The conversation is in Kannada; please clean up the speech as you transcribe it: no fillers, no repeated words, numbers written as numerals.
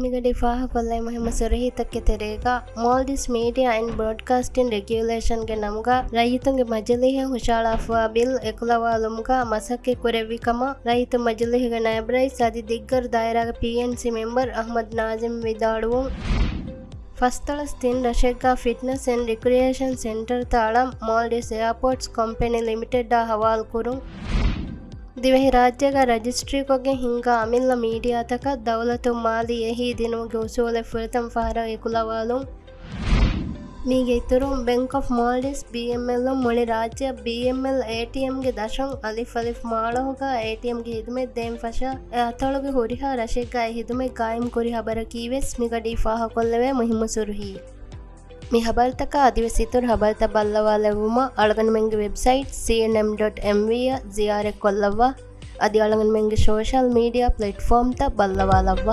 మిగడి ಫಾಹಕೊಲ್ಲೈ ಮಹಿಮ ಸುರಹಿತಕ್ಕೆ ತೆರೆಗ ಮಾಲ್ಡೀವ್ಸ್ ಮೀಡಿಯಾ ಅಂಡ್ ಬ್ರಾಡ್ಕಾಸ್ಟಿಂಗ್ ರೆಗ್ಯುಲೇಷನ್ಗೆ ನಮ್ಗ ರೈತುಂಗೆ ಮಜಲಿಹೆ ಹುಷಾಳಾಫುವ ಬಿಲ್ ಎಕುಲವಾಲುಮ್ಗ ಮಸಕ್ಕೆ ಕುರೆವಿಕಮ ರೈತು ಮಜಲಿಹಿಗೆ ನೈಬ್ರೈಸ್ ಅದಿ ದಿಗ್ಗರ್ ದಾಯರಾಗ PNC ಮೆಂಬರ್ ಅಹ್ಮದ್ ನಾಜಿಮ್ ವಿದಾಡುವು ಫಸ್ತಳಸ್ತಿನ್ ರಶೆಗ್ಗಾ ಫಿಟ್ನೆಸ್ ಅಂಡ್ ರಿಕ್ರಿಯೇಷನ್ ಸೆಂಟರ್ ತಾಳಂ ಮಾಲ್ಡೀವ್ಸ್ ಏರ್ಪೋರ್ಟ್ಸ್ ಕಂಪನಿ ಲಿಮಿಟೆಡ್ ಹವಾಲ್ ಕುರು ದಿವೆಹಿ ರಾಜ್ಯಗ ರಜಿಸ್ಟ್ರಿಗೊಗೆ ಹಿಂಗ ಅಮಿಲ್ಲ ಮೀಡಿಯಾತಕ ದೌಲತು ಮಾಲಿ ಎಹಿ ದಿನುಗೆ ಉಸೂಲೆ ಫುರತಂ ಫಹರ ಎಕುಲವಾಲು ಮೀಗೆ ಇತುರು ಬ್ಯಾಂಕ್ ಆಫ್ ಮಾಲ್ಡೀವ್ಸ್ BML ಮುಳಿ ರಾಜ್ಯ BML ATMಗೆ ದಶಂ ಅಲಿಫ್ ಮಾಳಹುಗ ATMಗೆ ಹಿದುಮೆ ದೇಂ ಫಶ ಅತಳುಗೆ ಹುರಿಹ ರಶೆಗ್ಗಾ ಹಿದುಮೆ ಕಾಯಿಂ ಕುರಿಹ ಬರ ಕೀವೆಸ್ ಮಿಗಡಿ ಫಾಹಕೊಲ್ಲವೆ ಮುಹಿಮ ಸುರುಹಿ ಮಿ ಹಬರ್ತಕ ಅದಿವೆಸಿತುರ್ ಹಬರ್ತ ಬಲ್ಲವಾಲೆವುಮ ಅಳಗನ ಮೆಂಗೆ ವೆಬ್ಸೈಟ್ cnm.mv ಜಿಯಾರೆ ಕೊಲ್ಲವ್ವ ಅದಿ ಅಳಗನ ಮೆಂಗೆ ಸೋಷಲ್ ಮೀಡಿಯಾ ಪ್ಲಾಟ್ಫಾರ್ಮ್ ತ ಬಲ್ಲವಾಲವ್ವ